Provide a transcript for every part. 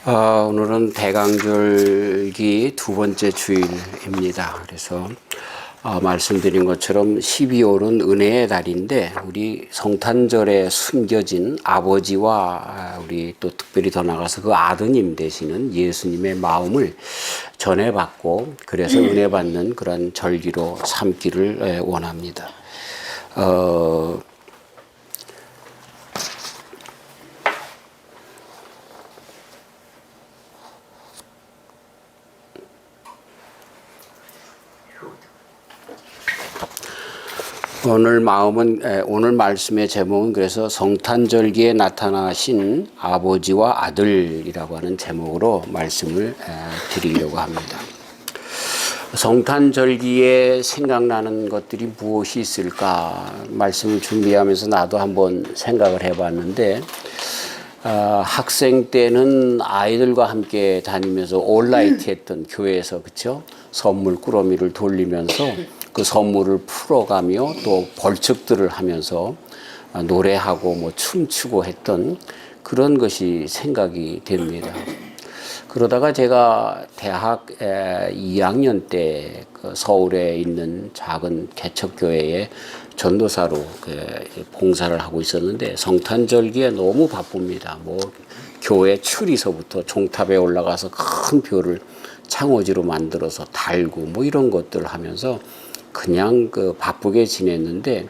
오늘은 대강절기 두 번째 주일입니다. 그래서 말씀드린 것처럼 12월은 은혜의 달인데 우리 성탄절에 숨겨진 아버지와 우리 또 특별히 더 나가서 그 아드님 되시는 예수님의 마음을 전해받고 그래서 은혜 받는 그런 절기로 삼기를 원합니다. 오늘 말씀의 제목은 그래서 성탄절기에 나타나신 아버지와 아들이라고 하는 제목으로 말씀을 드리려고 합니다. 성탄절기에 생각나는 것들이 무엇이 있을까 말씀을 준비하면서 나도 한번 생각을 해봤는데 학생 때는 아이들과 함께 다니면서 올라이트 했던 교회에서 그쵸? 선물 꾸러미를 돌리면서 그 선물을 풀어가며 또 벌칙들을 하면서 노래하고 뭐 춤추고 했던 그런 것이 생각이 됩니다. 그러다가 제가 대학 2학년 때 그 서울에 있는 작은 개척교회에 전도사로 봉사를 하고 있었는데 성탄절기에 너무 바쁩니다. 뭐 교회 추리서부터 종탑에 올라가서 큰 별을 창호지로 만들어서 달고 뭐 이런 것들을 하면서 그냥 바쁘게 지냈는데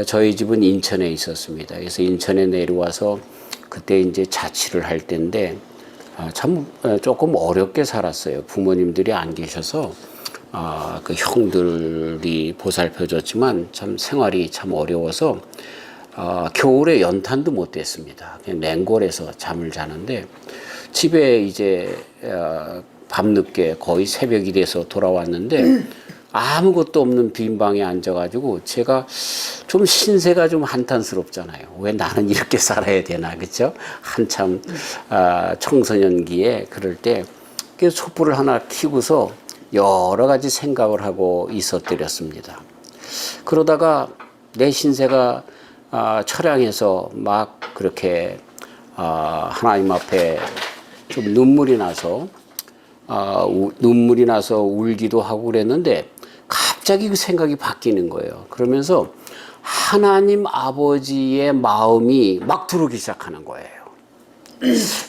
저희 집은 인천에 있었습니다. 그래서 인천에 내려와서 그때 이제 자취를 할 때인데 참 조금 어렵게 살았어요. 부모님들이 안 계셔서 그 형들이 보살펴줬지만 참 생활이 참 어려워서 겨울에 연탄도 못 댔습니다. 그냥 냉골에서 잠을 자는데 집에 이제 밤늦게 거의 새벽이 돼서 돌아왔는데 아무것도 없는 빈 방에 앉아가지고 제가 좀 신세가 좀 한탄스럽잖아요. 왜 나는 이렇게 살아야 되나, 그렇죠? 한참 청소년기에 그럴 때 촛불을 하나 켜고서 여러 가지 생각을 하고 있었더랬습니다. 그러다가 내 신세가 처량해서 막 그렇게 하나님 앞에 좀 눈물이 나서 울기도 하고 그랬는데 갑자기 그 생각이 바뀌는 거예요. 그러면서 하나님 아버지의 마음이 막 들어오기 시작하는 거예요.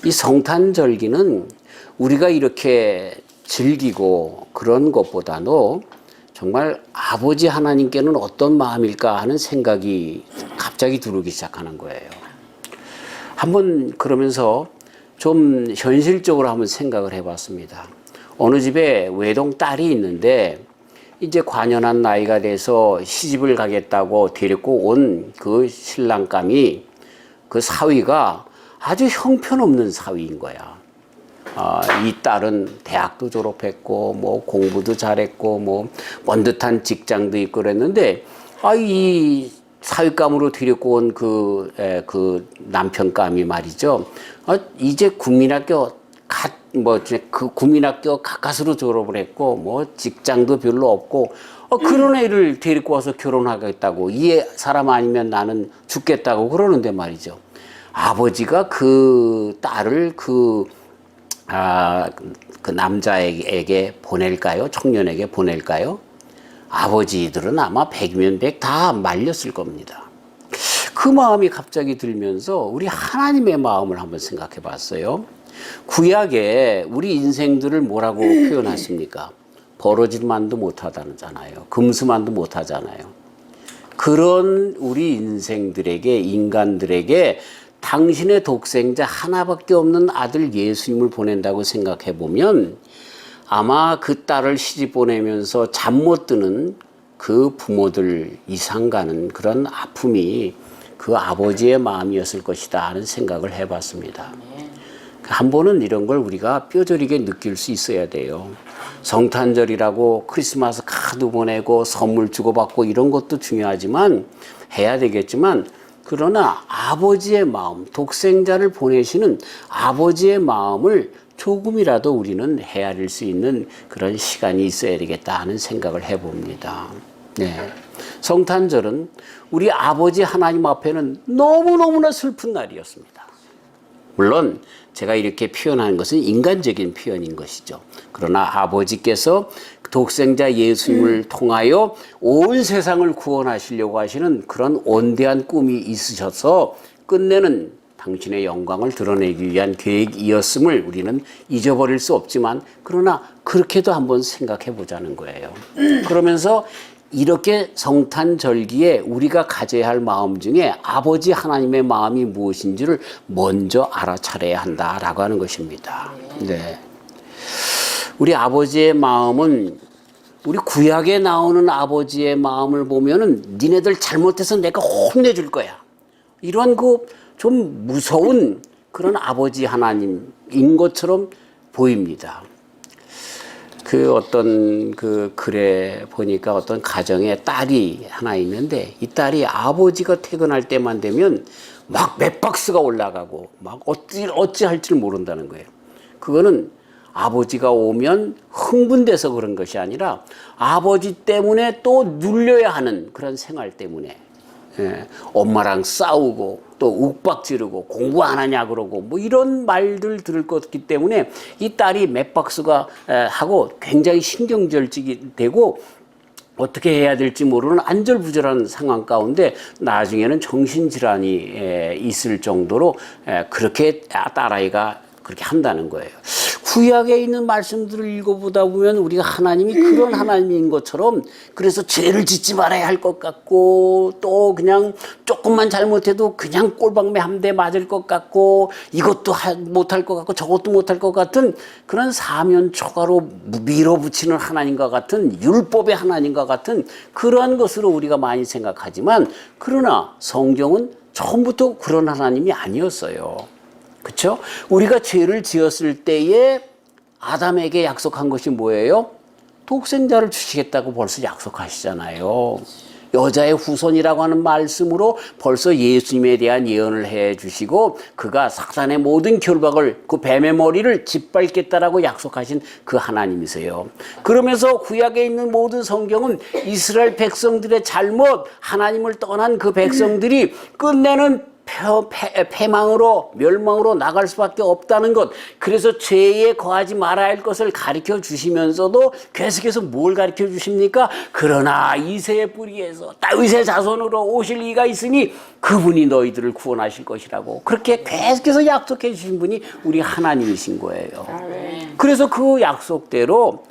이 성탄절기는 우리가 이렇게 즐기고 그런 것보다도 정말 아버지 하나님께는 어떤 마음일까 하는 생각이 갑자기 들어오기 시작하는 거예요. 한번 그러면서 좀 현실적으로 한번 생각을 해봤습니다. 어느 집에 외동 딸이 있는데 이제 관연한 나이가 돼서 시집을 가겠다고 데리고 온 그 신랑감이 그 사위가 아주 형편없는 사위인 거야. 이 딸은 대학도 졸업했고 뭐 공부도 잘했고 뭐 번듯한 직장도 있고 그랬는데 이 사위감으로 데리고 온 그 남편감이 말이죠. 이제 국민학교 국민학교 가까스로 졸업을 했고 뭐 직장도 별로 없고 그런 애를 데리고 와서 결혼하겠다고 이 사람 아니면 나는 죽겠다고 그러는데 말이죠. 아버지가 그 딸을 그 남자에게 보낼까요? 청년에게 보낼까요? 아버지들은 아마 100이면 100 다 말렸을 겁니다. 그 마음이 갑자기 들면서 우리 하나님의 마음을 한번 생각해 봤어요. 구약에 우리 인생들을 뭐라고 표현하십니까? 버러지만도 못하잖아요. 금수만도 못하잖아요. 그런 우리 인간들에게 당신의 독생자 하나밖에 없는 아들 예수님을 보낸다고 생각해 보면 아마 그 딸을 시집 보내면서 잠 못 드는 그 부모들 이상 가는 그런 아픔이 그 아버지의 마음이었을 것이다 하는 생각을 해봤습니다. 한 번은 이런 걸 우리가 뼈저리게 느낄 수 있어야 돼요. 성탄절이라고 크리스마스 카드 보내고 선물 주고받고 이런 것도 중요하지만 해야 되겠지만 그러나 아버지의 마음, 독생자를 보내시는 아버지의 마음을 조금이라도 우리는 헤아릴 수 있는 그런 시간이 있어야 되겠다 하는 생각을 해봅니다. 네. 성탄절은 우리 아버지 하나님 앞에는 너무너무나 슬픈 날이었습니다. 물론 제가 이렇게 표현하는 것은 인간적인 표현인 것이죠. 그러나 아버지께서 독생자 예수님을 통하여 온 세상을 구원하시려고 하시는 그런 원대한 꿈이 있으셔서 끝내는 당신의 영광을 드러내기 위한 계획이었음을 우리는 잊어버릴 수 없지만, 그러나 그렇게도 한번 생각해 보자는 거예요. 그러면서 이렇게 성탄절기에 우리가 가져야 할 마음 중에 아버지 하나님의 마음이 무엇인지를 먼저 알아차려야 한다라고 하는 것입니다. 네. 우리 아버지의 마음은, 우리 구약에 나오는 아버지의 마음을 보면은 니네들 잘못해서 내가 혼내줄 거야, 이런 그 좀 무서운 그런 아버지 하나님인 것처럼 보입니다. 그 어떤 그 글에 보니까 어떤 가정에 딸이 하나 있는데, 이 딸이 아버지가 퇴근할 때만 되면 막 맷박스가 올라가고 막 어찌 할지를 모른다는 거예요. 그거는 아버지가 오면 흥분돼서 그런 것이 아니라 아버지 때문에 또 눌려야 하는 그런 생활 때문에, 엄마랑 싸우고 또 욱박지르고 공부 안 하냐 그러고 뭐 이런 말들 들을 것 같기 때문에 이 딸이 맷박스가 하고 굉장히 신경절직이 되고 어떻게 해야 될지 모르는 안절부절한 상황 가운데 나중에는 정신질환이 있을 정도로 그렇게 딸아이가 그렇게 한다는 거예요. 구약에 있는 말씀들을 읽어보다 보면 우리가 하나님이 그런 하나님인 것처럼, 그래서 죄를 짓지 말아야 할 것 같고, 또 그냥 조금만 잘못해도 그냥 꼴박매 한 대 맞을 것 같고, 이것도 못할 것 같고 저것도 못할 것 같은 그런 사면초가로 밀어붙이는 하나님과 같은, 율법의 하나님과 같은 그러한 것으로 우리가 많이 생각하지만, 그러나 성경은 처음부터 그런 하나님이 아니었어요. 그렇죠? 우리가 죄를 지었을 때에 아담에게 약속한 것이 뭐예요? 독생자를 주시겠다고 벌써 약속하시잖아요. 여자의 후손이라고 하는 말씀으로 벌써 예수님에 대한 예언을 해 주시고, 그가 사단의 모든 결박을, 그 뱀의 머리를 짓밟겠다라고 약속하신 그 하나님이세요. 그러면서 구약에 있는 모든 성경은 이스라엘 백성들의 잘못, 하나님을 떠난 그 백성들이 끝내는 패망으로, 멸망으로 나갈 수밖에 없다는 것, 그래서 죄에 거하지 말아야 할 것을 가르쳐 주시면서도 계속해서 뭘 가르쳐 주십니까? 그러나 이새의 뿌리에서 다윗의 자손으로 오실 이가 있으니 그분이 너희들을 구원하실 것이라고, 그렇게 계속해서 약속해 주신 분이 우리 하나님이신 거예요. 그래서 그 약속대로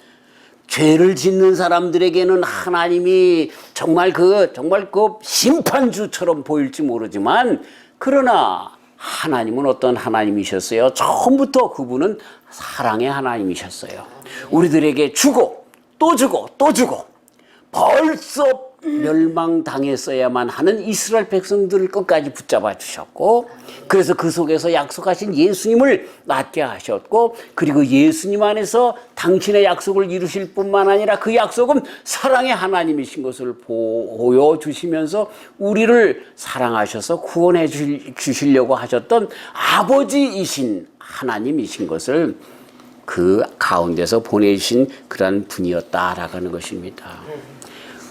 죄를 짓는 사람들에게는 하나님이 정말 그 심판주처럼 보일지 모르지만, 그러나 하나님은 어떤 하나님이셨어요? 처음부터 그분은 사랑의 하나님이셨어요. 우리들에게 주고 또 주고 또 주고, 벌써 멸망당했어야만 하는 이스라엘 백성들을 끝까지 붙잡아 주셨고, 그래서 그 속에서 약속하신 예수님을 낳게 하셨고, 그리고 예수님 안에서 당신의 약속을 이루실 뿐만 아니라 그 약속은 사랑의 하나님이신 것을 보여주시면서 우리를 사랑하셔서 구원해 주시려고 하셨던 아버지이신 하나님이신 것을 그 가운데서 보내주신 그런 분이었다라고 하는 것입니다.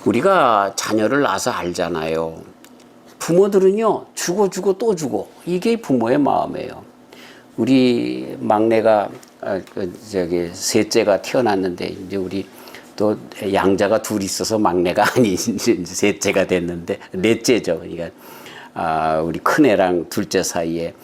우리가 자녀를 낳아서 알잖아요. 부모들은요, 주고 또 주고, 이게 부모의 마음이에요. 우리 막내가 셋째가 태어났는데, 이제 우리 또 양자가 둘 있어서 막내가 아닌 이제 셋째가 됐는데, 넷째죠. 그러니까 우리 큰애랑 둘째 사이에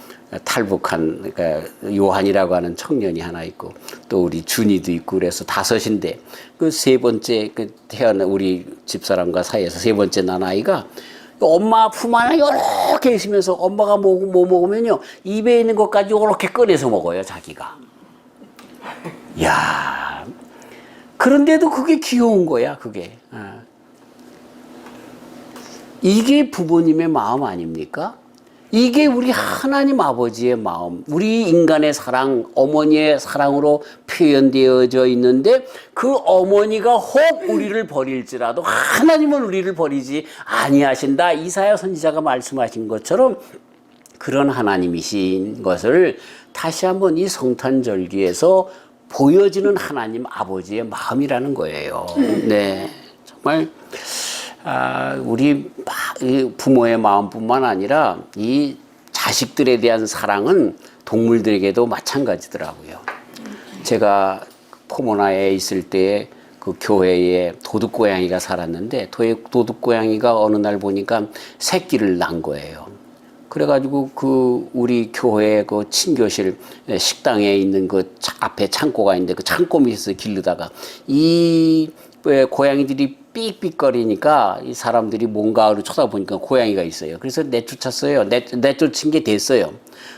탈북한, 그러니까 요한이라고 하는 청년이 하나 있고, 또 우리 준이도 있고, 그래서 다섯인데, 그 세 번째 태어난 우리 집사람과 사이에서 세 번째 난 아이가 엄마 품 안에 이렇게 있으면서 엄마가 뭐 먹으면요, 입에 있는 것까지 이렇게 꺼내서 먹어요, 자기가. 야, 그런데도 그게 귀여운 거야, 그게. 이게 부모님의 마음 아닙니까? 이게 우리 하나님 아버지의 마음, 우리 인간의 사랑, 어머니의 사랑으로 표현되어져 있는데, 그 어머니가 혹 우리를 버릴지라도 하나님은 우리를 버리지 아니하신다. 이사야 선지자가 말씀하신 것처럼 그런 하나님이신 것을 다시 한번 이 성탄절기에서 보여지는 하나님 아버지의 마음이라는 거예요. 네, 정말 우리 부모의 마음뿐만 아니라 이 자식들에 대한 사랑은 동물들에게도 마찬가지더라고요. 제가 포모나에 있을 때 그 교회에 도둑고양이가 살았는데 도둑고양이가 어느 날 보니까 새끼를 낳은 거예요. 그래가지고 그 우리 교회 그 친교실 식당에 있는 그 앞에 창고가 있는데 그 창고 밑에서 기르다가 이 고양이들이 삑삑거리니까 이 사람들이 뭔가를 쳐다보니까 고양이가 있어요. 그래서 내쫓았어요. 내쫓은 게 됐어요.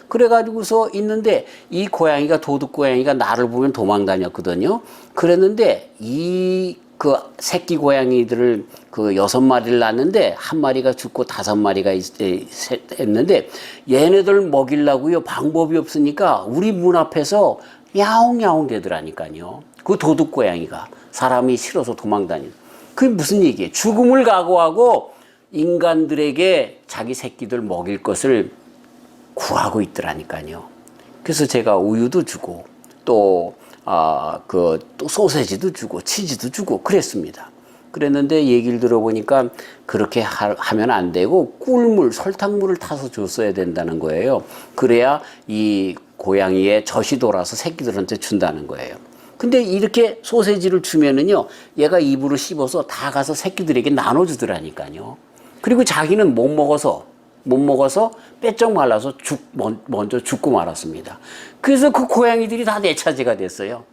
그래가지고서 있는데 이 고양이가 도둑고양이가 나를 보면 도망 다녔거든요. 그랬는데 이 그 새끼 고양이들을 그 6마리를 낳았는데 1마리가 죽고 5마리가 했는데 얘네들 먹이려고요 방법이 없으니까 우리 문 앞에서 야옹야옹 되더라니까요. 그 도둑고양이가 사람이 싫어서 도망 다니는. 그게 무슨 얘기예요? 죽음을 각오하고 인간들에게 자기 새끼들 먹일 것을 구하고 있더라니까요. 그래서 제가 우유도 주고 또 소세지도 주고 치즈도 주고 그랬습니다. 그랬는데 얘기를 들어보니까 그렇게 하면 안 되고 꿀물, 설탕물을 타서 줬어야 된다는 거예요. 그래야 이 고양이의 젖이 돌아서 새끼들한테 준다는 거예요. 근데 이렇게 소세지를 주면은요, 얘가 입으로 씹어서 다 가서 새끼들에게 나눠주더라니까요. 그리고 자기는 못 먹어서 빼쩍 말라서 먼저 죽고 말았습니다. 그래서 그 고양이들이 다 내 차지가 됐어요.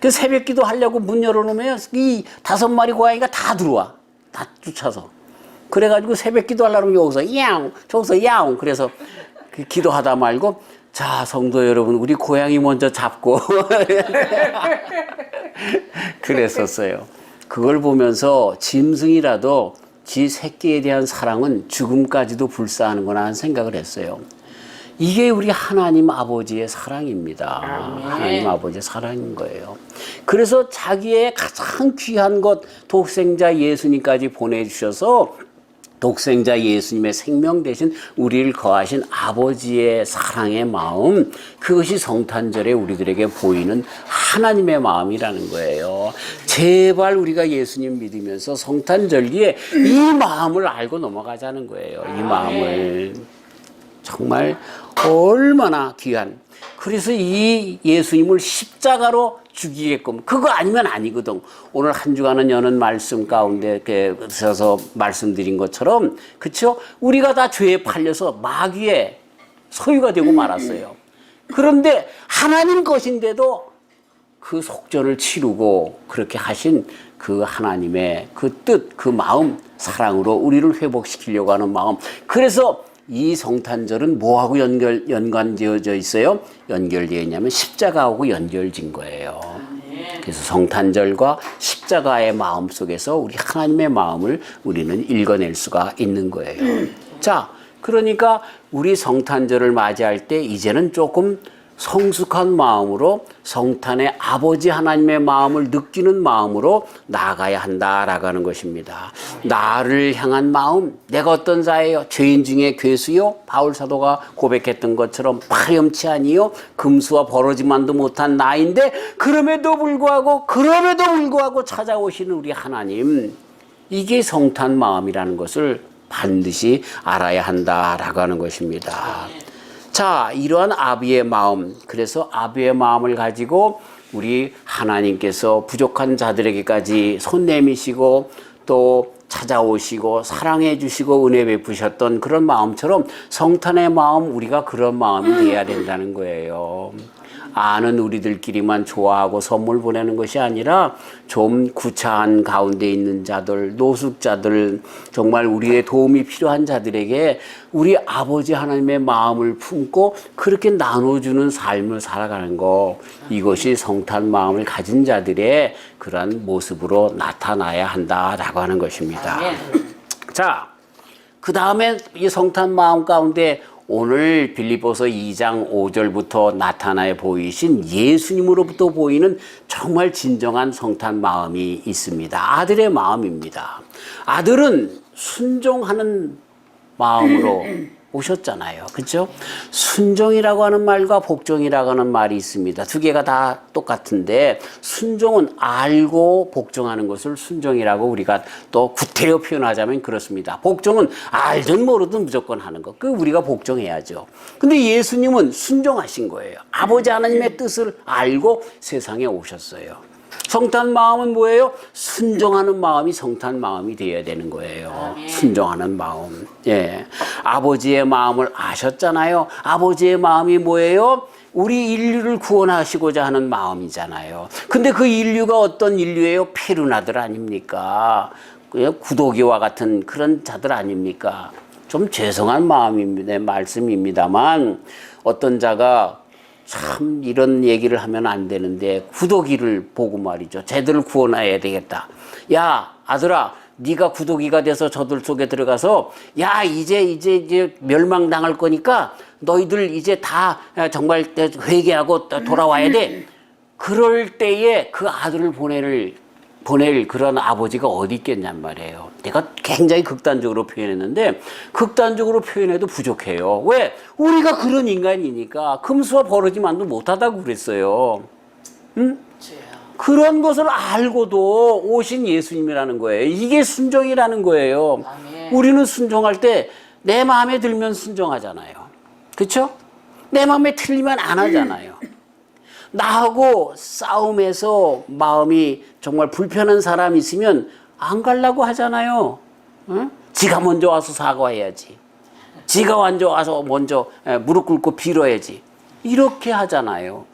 그 새벽기도 하려고 문 열어놓으면 이 5마리 고양이가 다 들어와. 다 쫓아서. 그래가지고 새벽기도 하려면 여기서 야옹, 저기서 야옹. 그래서 그 기도하다 말고 자, 성도 여러분, 우리 고양이 먼저 잡고 그랬었어요. 그걸 보면서 짐승이라도 지 새끼에 대한 사랑은 죽음까지도 불사하는구나 하는 생각을 했어요. 이게 우리 하나님 아버지의 사랑입니다. 하나님 아버지의 사랑인 거예요. 그래서 자기의 가장 귀한 것 독생자 예수님까지 보내주셔서 독생자 예수님의 생명 대신 우리를 거하신 아버지의 사랑의 마음, 그것이 성탄절에 우리들에게 보이는 하나님의 마음이라는 거예요. 제발 우리가 예수님 믿으면서 성탄절기에 이 마음을 알고 넘어가자는 거예요. 이 마음을. 정말 얼마나 귀한. 그래서 이 예수님을 십자가로 죽이게끔, 그거 아니면 아니거든. 오늘 한 주간은 여는 말씀 가운데 서서 말씀드린 것처럼, 그쵸? 우리가 다 죄에 팔려서 마귀의 소유가 되고 말았어요. 그런데 하나님 것인데도 그 속전을 치르고 그렇게 하신 그 하나님의 그 뜻, 그 마음, 사랑으로 우리를 회복시키려고 하는 마음. 그래서 이 성탄절은 뭐하고 연관되어져 있어요? 연결되어 있냐면 십자가하고 연결진 거예요. 그래서 성탄절과 십자가의 마음 속에서 우리 하나님의 마음을 우리는 읽어낼 수가 있는 거예요. 자, 그러니까 우리 성탄절을 맞이할 때 이제는 조금 성숙한 마음으로 성탄의 아버지 하나님의 마음을 느끼는 마음으로 나아가야 한다라고 하는 것입니다. 나를 향한 마음, 내가 어떤 자예요? 죄인 중에 괴수요? 바울 사도가 고백했던 것처럼 파렴치 아니요? 금수와 버러지만도 못한 나인데 그럼에도 불구하고 찾아오시는 우리 하나님, 이게 성탄 마음이라는 것을 반드시 알아야 한다라고 하는 것입니다. 자, 이러한 아비의 마음, 그래서 아비의 마음을 가지고 우리 하나님께서 부족한 자들에게까지 손 내미시고 또 찾아오시고 사랑해 주시고 은혜 베푸셨던 그런 마음처럼 성탄의 마음, 우리가 그런 마음이 돼야 된다는 거예요. 아는 우리들끼리만 좋아하고 선물 보내는 것이 아니라 좀 구차한 가운데 있는 자들, 노숙자들, 정말 우리의 도움이 필요한 자들에게 우리 아버지 하나님의 마음을 품고 그렇게 나눠주는 삶을 살아가는 거, 이것이 성탄 마음을 가진 자들의 그러한 모습으로 나타나야 한다라고 하는 것입니다. 자, 그 다음에 이 성탄 마음 가운데 오늘 빌립보서 2장 5절부터 나타나 보이신 예수님으로부터 보이는 정말 진정한 성탄 마음이 있습니다. 아들의 마음입니다. 아들은 순종하는 마음으로 오셨잖아요. 그렇죠? 순종이라고 하는 말과 복종이라고 하는 말이 있습니다. 두 개가 다 똑같은데 순종은 알고 복종하는 것을 순종이라고 우리가 또 구태여 표현하자면 그렇습니다. 복종은 알든 모르든 무조건 하는 것. 그 우리가 복종해야죠. 근데 예수님은 순종하신 거예요. 아버지 하나님의 뜻을 알고 세상에 오셨어요. 성탄 마음은 뭐예요? 순종하는 마음이 성탄 마음이 되어야 되는 거예요. 순종하는 마음. 예. 아버지의 마음을 아셨잖아요. 아버지의 마음이 뭐예요? 우리 인류를 구원하시고자 하는 마음이잖아요. 근데 그 인류가 어떤 인류예요? 페르나들 아닙니까? 구더기와 같은 그런 자들 아닙니까? 좀 죄송한 마음입니다. 말씀입니다만 어떤 자가 참 이런 얘기를 하면 안 되는데 구더기를 보고 말이죠. 쟤들을 구원해야 되겠다. 야 아들아 네가 구더기가 돼서 저들 속에 들어가서 야 이제 멸망당할 거니까 너희들 이제 다 정말 회개하고 돌아와야 돼. 그럴 때에 그 아들을 보낼 그런 아버지가 어디 있겠냔 말이에요. 내가 굉장히 극단적으로 표현했는데 극단적으로 표현해도 부족해요. 왜? 우리가 그런 인간이니까 금수와 버러지만도 못하다고 그랬어요. 응? 그런 것을 알고도 오신 예수님이라는 거예요. 이게 순종이라는 거예요. 우리는 순종할 때 내 마음에 들면 순종하잖아요. 그렇죠? 내 마음에 틀리면 안 하잖아요. 나하고 싸움에서 마음이 정말 불편한 사람이 있으면 안 가려고 하잖아요. 응? 지가 먼저 와서 사과해야지. 지가 먼저 와서 무릎 꿇고 빌어야지. 이렇게 하잖아요.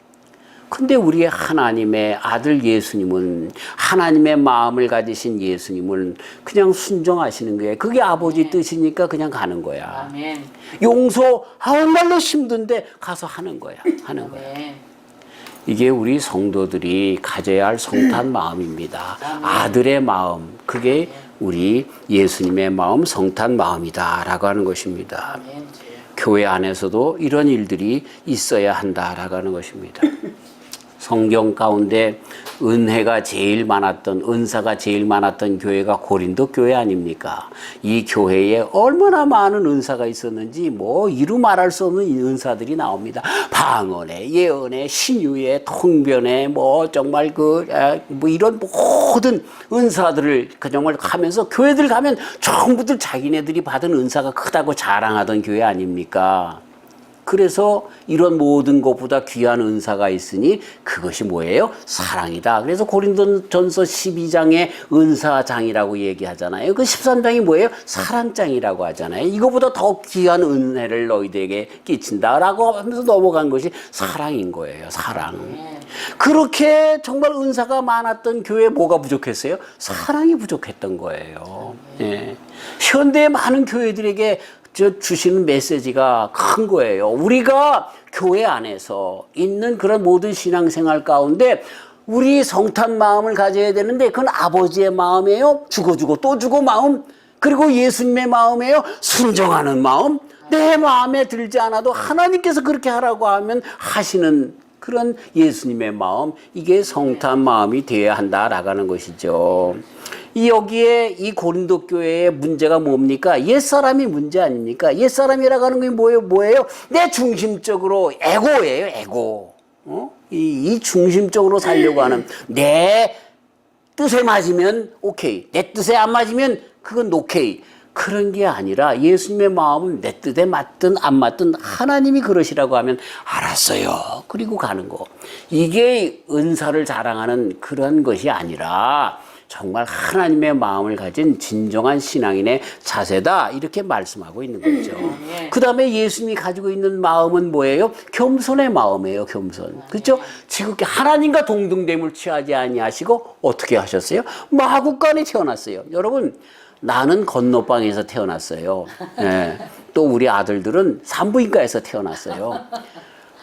근데 우리의 하나님의 아들 예수님은 하나님의 마음을 가지신 예수님은 그냥 순종하시는 거예요. 그게 아버지 뜻이니까 그냥 가는 거야. 아멘. 용서 정말로 힘든데 가서 하는 거야. 하는 거야. 이게 우리 성도들이 가져야 할 성탄 마음입니다. 아들의 마음, 그게 우리 예수님의 마음, 성탄 마음이다라고 하는 것입니다. 교회 안에서도 이런 일들이 있어야 한다라고 하는 것입니다. 성경 가운데 은혜가 제일 많았던, 은사가 제일 많았던 교회가 고린도 교회 아닙니까? 이 교회에 얼마나 많은 은사가 있었는지 이루 말할 수 없는 은사들이 나옵니다. 방언에, 예언에, 신유에, 통변에, 정말 이런 모든 은사들을 정말 하면서 교회들 가면 전부들 자기네들이 받은 은사가 크다고 자랑하던 교회 아닙니까? 그래서 이런 모든 것보다 귀한 은사가 있으니 그것이 뭐예요? 사랑이다. 그래서 고린도전서 12장에 은사장이라고 얘기하잖아요. 그 13장이 뭐예요? 사랑장이라고 하잖아요. 이거보다 더 귀한 은혜를 너희들에게 끼친다라고 하면서 넘어간 것이 사랑인 거예요. 사랑. 그렇게 정말 은사가 많았던 교회에 뭐가 부족했어요? 사랑이 부족했던 거예요. 예. 현대의 많은 교회들에게 주시는 메시지가 큰 거예요. 우리가 교회 안에서 있는 그런 모든 신앙생활 가운데 우리 성탄 마음을 가져야 되는데 그건 아버지의 마음이에요. 주고 또 주고 마음. 그리고 예수님의 마음이에요. 순종하는 마음. 내 마음에 들지 않아도 하나님께서 그렇게 하라고 하면 하시는 그런 예수님의 마음. 이게 성탄 마음이 되어야 한다라고 하는 것이죠. 여기에 이 고린도 교회의 문제가 뭡니까? 옛사람이 문제 아닙니까? 옛사람이라고 하는 게 뭐예요? 내 중심적으로 에고예요, 에고. 이 중심적으로 살려고 하는 내 뜻에 맞으면 오케이. 내 뜻에 안 맞으면 그건 오케이. 그런 게 아니라 예수님의 마음은 내 뜻에 맞든 안 맞든 하나님이 그러시라고 하면 알았어요. 그리고 가는 거. 이게 은사를 자랑하는 그런 것이 아니라 정말 하나님의 마음을 가진 진정한 신앙인의 자세다 이렇게 말씀하고 있는 거죠. 그 다음에 예수님이 가지고 있는 마음은 뭐예요? 겸손의 마음이에요. 겸손. 그렇죠? 지극히 하나님과 동등됨을 취하지 아니하시고 어떻게 하셨어요? 마구간에 태어났어요. 여러분 나는 건너방에서 태어났어요. 네. 또 우리 아들들은 산부인과에서 태어났어요.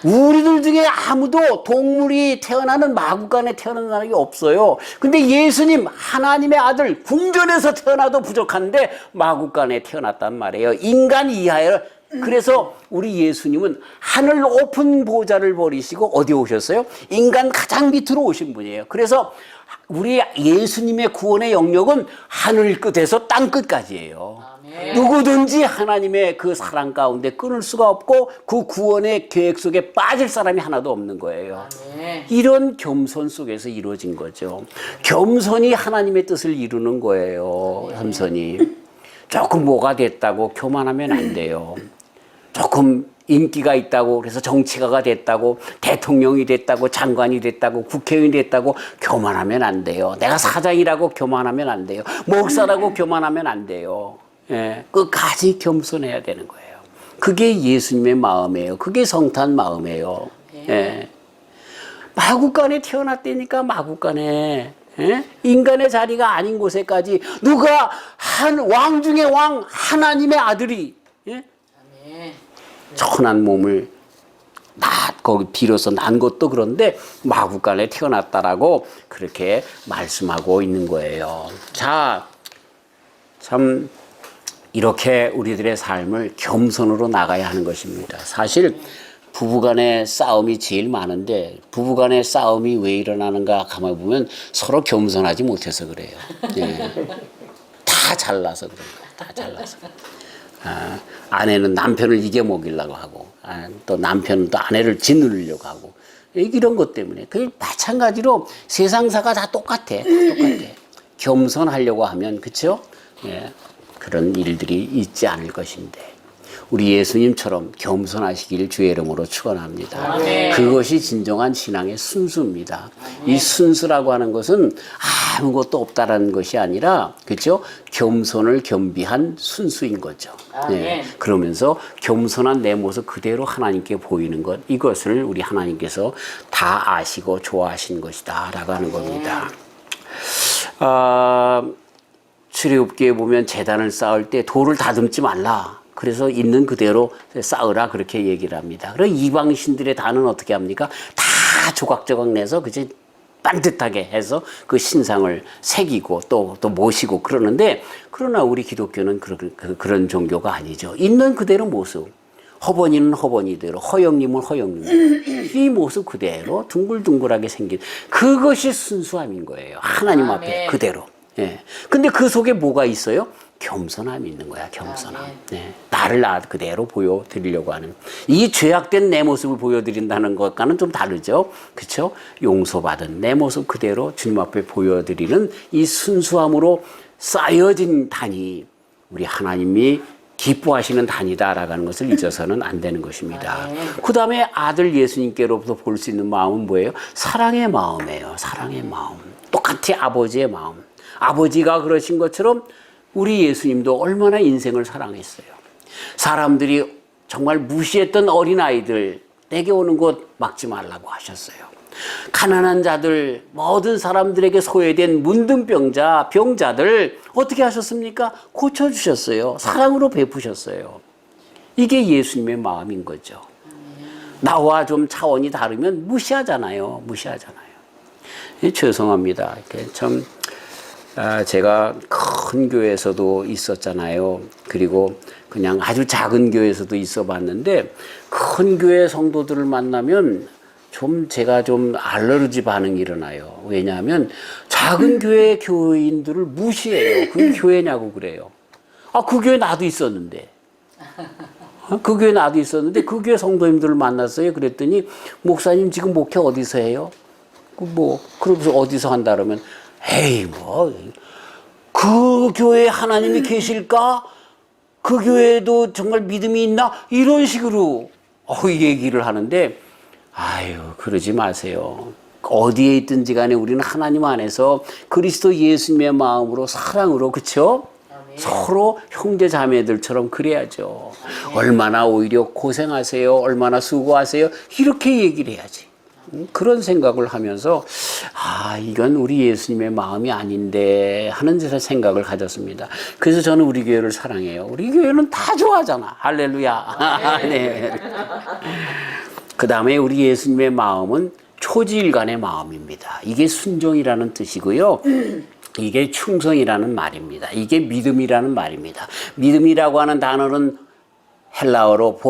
우리들 중에 아무도 동물이 태어나는 마구간에 태어난 사람이 없어요. 근데 예수님 하나님의 아들 궁전에서 태어나도 부족한데 마구간에 태어났단 말이에요. 인간 이하에. 그래서 우리 예수님은 하늘 높은 보좌를 버리시고 어디 오셨어요? 인간 가장 밑으로 오신 분이에요. 그래서 우리 예수님의 구원의 영역은 하늘 끝에서 땅 끝까지예요. 누구든지 하나님의 그 사랑 가운데 끊을 수가 없고 그 구원의 계획 속에 빠질 사람이 하나도 없는 거예요. 이런 겸손 속에서 이루어진 거죠. 겸손이 하나님의 뜻을 이루는 거예요. 겸손이. 조금 뭐가 됐다고 교만하면 안 돼요. 조금 인기가 있다고 그래서 정치가가 됐다고 대통령이 됐다고 장관이 됐다고 국회의원이 됐다고 교만하면 안 돼요. 내가 사장이라고 교만하면 안 돼요. 목사라고 교만하면 안 돼요. 예, 끝까지 겸손해야 되는 거예요. 그게 예수님의 마음이에요. 그게 성탄 마음이에요. 예. 마구간에 태어났다니까 마구간에. 예? 인간의 자리가 아닌 곳에까지 누가 한 왕 중의 왕 하나님의 아들이 예? 천한 몸을 거기 비로소 난 것도 그런데 마구간에 태어났다라고 그렇게 말씀하고 있는 거예요. 자, 참 이렇게 우리들의 삶을 겸손으로 나가야 하는 것입니다. 사실 부부간의 싸움이 제일 많은데 부부간의 싸움이 왜 일어나는가 가만히 보면 서로 겸손하지 못해서 그래요. 예. 다 잘나서 그런 거예요. 다 잘나서. 아내는 남편을 이겨먹이려고 하고 또 남편은 또 아내를 짓누르려고 하고 이런 것 때문에 그 마찬가지로 세상사가 다 똑같아. 겸손하려고 하면 그렇죠? 예. 그런 일들이 있지 않을 것인데 우리 예수님처럼 겸손하시길 주의 이름으로 축원합니다. 아멘. 그것이 진정한 신앙의 순수입니다. 아멘. 이 순수라고 하는 것은 아무것도 없다라는 것이 아니라 그렇죠? 겸손을 겸비한 순수인 거죠. 네. 그러면서 겸손한 내 모습 그대로 하나님께 보이는 것 이것을 우리 하나님께서 다 아시고 좋아하신 것이다 라고 하는 겁니다. 출애굽기에 보면 제단을 쌓을 때 돌을 다듬지 말라. 그래서 있는 그대로 쌓으라 그렇게 얘기를 합니다. 그리고 이방신들의 단은 어떻게 합니까? 다 조각조각 내서 그치 반듯하게 해서 그 신상을 새기고 또 모시고 그러는데 그러나 우리 기독교는 그런 종교가 아니죠. 있는 그대로 모습. 허번이는 허번이대로, 허영님은 허영님대로. 이 모습 그대로 둥글둥글하게 생긴 그것이 순수함인 거예요. 하나님 앞에 그대로. 예. 근데 그 속에 뭐가 있어요? 겸손함이 있는 거야, 겸손함. 네. 나를 그대로 보여드리려고 하는. 이 죄악된 내 모습을 보여드린다는 것과는 좀 다르죠. 그렇죠? 용서받은 내 모습 그대로 주님 앞에 보여드리는 이 순수함으로 쌓여진 단이 우리 하나님이 기뻐하시는 단이다라고 하는 것을 잊어서는 안 되는 것입니다. 그 다음에 아들 예수님께로부터 볼 수 있는 마음은 뭐예요? 사랑의 마음이에요. 사랑의 마음. 똑같이 아버지의 마음. 아버지가 그러신 것처럼 우리 예수님도 얼마나 인생을 사랑했어요. 사람들이 정말 무시했던 어린아이들 내게 오는 것 막지 말라고 하셨어요. 가난한 자들, 모든 사람들에게 소외된 문둥병자, 병자들 어떻게 하셨습니까? 고쳐주셨어요. 사랑으로 베푸셨어요. 이게 예수님의 마음인 거죠. 나와 좀 차원이 다르면 무시하잖아요. 죄송합니다. 참 제가 큰 교회에서도 있었잖아요. 그리고 그냥 아주 작은 교회에서도 있어 봤는데 큰 교회 성도들을 만나면 제가 좀 알러지 반응이 일어나요. 왜냐하면 작은 교회 교인들을 무시해요. 그게 교회냐고 그래요. 그 교회 나도 있었는데. 그 교회 성도님들을 만났어요. 그랬더니 목사님 지금 목회 어디서 해요? 그러면서 어디서 한다 그러면 에이 그 교회에 하나님이 계실까? 그 교회에도 정말 믿음이 있나? 이런 식으로 얘기를 하는데 아유 그러지 마세요. 어디에 있든지 간에 우리는 하나님 안에서 그리스도 예수님의 마음으로 사랑으로 그쵸? 서로 형제 자매들처럼 그래야죠. 얼마나 오히려 고생하세요. 얼마나 수고하세요. 이렇게 얘기를 해야지. 그런 생각을 하면서 이건 우리 예수님의 마음이 아닌데 하는 생각을 가졌습니다. 그래서 저는 우리 교회를 사랑해요. 우리 교회는 다 좋아하잖아. 할렐루야. 네. 그 다음에 우리 예수님의 마음은 초지일간의 마음입니다. 이게 순종이라는 뜻이고요. 이게 충성이라는 말입니다. 이게 믿음이라는 말입니다. 믿음이라고 하는 단어는 헬라어로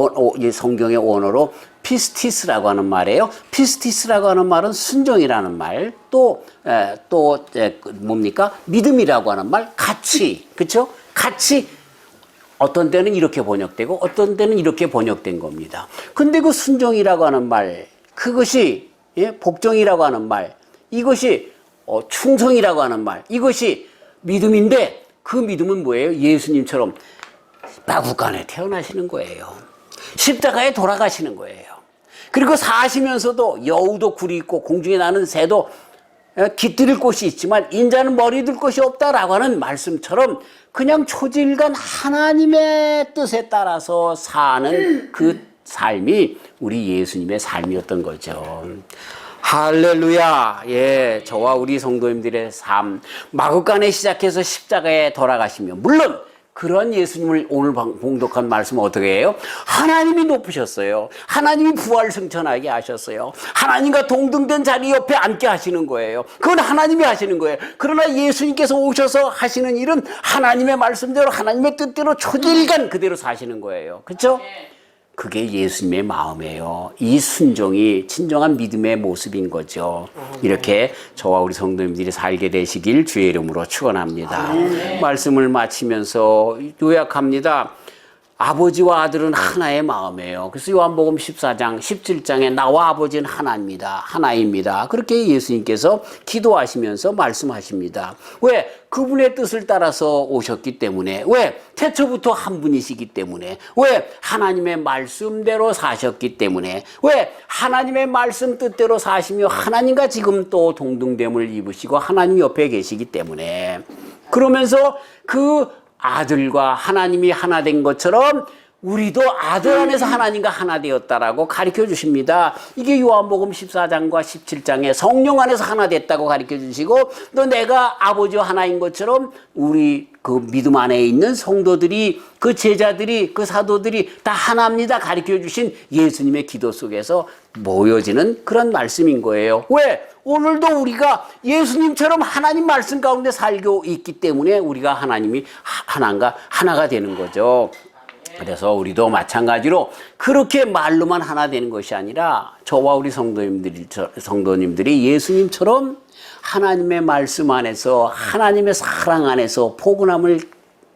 성경의 원어로 피스티스라고 하는 말이에요. 피스티스라고 하는 말은 순종이라는 말, 또 뭡니까? 믿음이라고 하는 말, 같이, 그렇죠? 같이 어떤 때는 이렇게 번역되고 어떤 때는 이렇게 번역된 겁니다. 근데 그 순종이라고 하는 말, 그것이 복종이라고 하는 말, 이것이 충성이라고 하는 말, 이것이 믿음인데 그 믿음은 뭐예요? 예수님처럼 마구간에 태어나시는 거예요. 십자가에 돌아가시는 거예요. 그리고 사시면서도 여우도 굴이 있고 공중에 나는 새도 깃들일 곳이 있지만 인자는 머리 들 곳이 없다라고 하는 말씀처럼 그냥 초질간 하나님의 뜻에 따라서 사는 그 삶이 우리 예수님의 삶이었던 거죠. 할렐루야. 예, 저와 우리 성도님들의 삶, 마구간에 시작해서 십자가에 돌아가시며, 물론 그런 예수님을 오늘 봉독한 말씀은 어떻게 해요? 하나님이 높으셨어요. 하나님이 부활 승천하게 하셨어요. 하나님과 동등된 자리 옆에 앉게 하시는 거예요. 그건 하나님이 하시는 거예요. 그러나 예수님께서 오셔서 하시는 일은 하나님의 말씀대로 하나님의 뜻대로 초질간 그대로 사시는 거예요. 그렇죠? 그게 예수님의 마음이에요. 이 순종이 진정한 믿음의 모습인 거죠. 이렇게 저와 우리 성도님들이 살게 되시길 주의 이름으로 축원합니다. 말씀을 마치면서 요약합니다. 아버지와 아들은 하나의 마음이에요. 그래서 요한복음 14장 17장에 나와 아버지는 하나입니다. 그렇게 예수님께서 기도하시면서 말씀하십니다. 왜? 그분의 뜻을 따라서 오셨기 때문에. 왜? 태초부터 한 분이시기 때문에. 왜? 하나님의 말씀대로 사셨기 때문에. 왜? 하나님의 말씀 뜻대로 사시며 하나님과 지금 또 동등됨을 입으시고 하나님 옆에 계시기 때문에. 그러면서 그 아들과 하나님이 하나 된 것처럼 우리도 아들 안에서 하나님과 하나 되었다라고 가르쳐 주십니다. 이게 요한복음 14장과 17장에 성령 안에서 하나 됐다고 가르쳐 주시고, 또 내가 아버지와 하나인 것처럼 우리 그 믿음 안에 있는 성도들이, 그 제자들이, 그 사도들이 다 하나입니다 가르쳐 주신 예수님의 기도 속에서 모여지는 그런 말씀인 거예요. 왜? 오늘도 우리가 예수님처럼 하나님 말씀 가운데 살고 있기 때문에 우리가 하나님이 하나가 되는 거죠. 그래서 우리도 마찬가지로 그렇게 말로만 하나 되는 것이 아니라 저와 우리 성도님들이 예수님처럼 하나님의 말씀 안에서, 하나님의 사랑 안에서 포근함을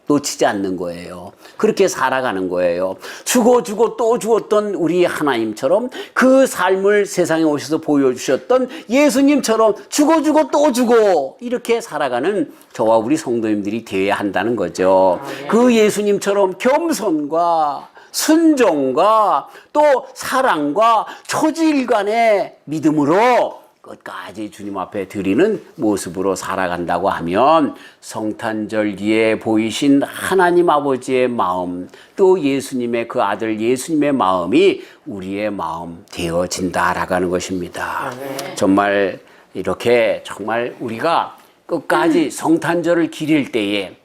놓치지 않는 거예요. 그렇게 살아가는 거예요. 주고 또 주었던 우리 하나님처럼 그 삶을 세상에 오셔서 보여주셨던 예수님처럼 주고 또 주고 이렇게 살아가는 저와 우리 성도님들이 되어야 한다는 거죠. 그 예수님처럼 겸손과 순종과 또 사랑과 초지일관의 믿음으로 끝까지 주님 앞에 드리는 모습으로 살아간다고 하면 성탄절기에 보이신 하나님 아버지의 마음, 또 예수님의 그 아들 예수님의 마음이 우리의 마음 되어진다라고 하는 것입니다. 정말 이렇게 정말 우리가 끝까지 성탄절을 기릴 때에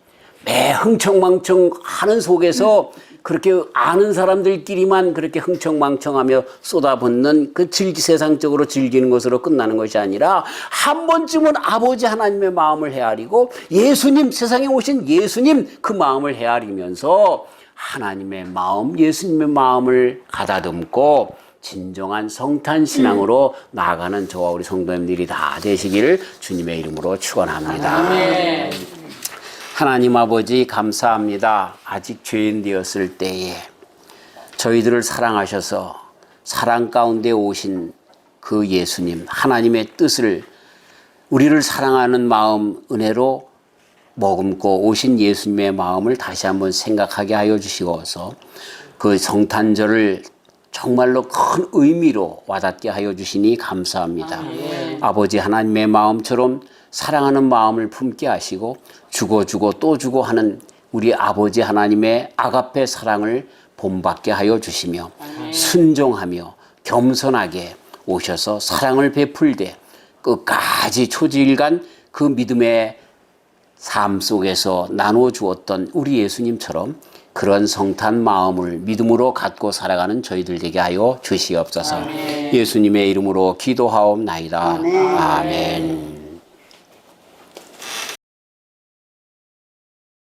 매 흥청망청 하는 속에서 그렇게 아는 사람들끼리만 그렇게 흥청망청하며 쏟아붓는 그 세상적으로 즐기는 것으로 끝나는 것이 아니라 한 번쯤은 아버지 하나님의 마음을 헤아리고 예수님, 세상에 오신 예수님 그 마음을 헤아리면서 하나님의 마음, 예수님의 마음을 가다듬고 진정한 성탄신앙으로 나아가는 저와 우리 성도님들이 다 되시기를 주님의 이름으로 축원합니다. 하나님 아버지 감사합니다. 아직 죄인 되었을 때에 저희들을 사랑하셔서 사랑 가운데 오신 그 예수님, 하나님의 뜻을 우리를 사랑하는 마음 은혜로 머금고 오신 예수님의 마음을 다시 한번 생각하게 하여 주시고서 그 성탄절을 정말로 큰 의미로 와닿게 하여 주시니 감사합니다. 아버지 하나님의 마음처럼 사랑하는 마음을 품게 하시고 주고 또 주고 하는 우리 아버지 하나님의 아가페 사랑을 본받게 하여 주시며 순종하며 겸손하게 오셔서 사랑을 베풀되 끝까지 초지일간 그 믿음의 삶 속에서 나눠 주었던 우리 예수님처럼 그런 성탄 마음을 믿음으로 갖고 살아가는 저희들 되게 하여 주시옵소서. 예수님의 이름으로 기도하옵나이다. 아멘.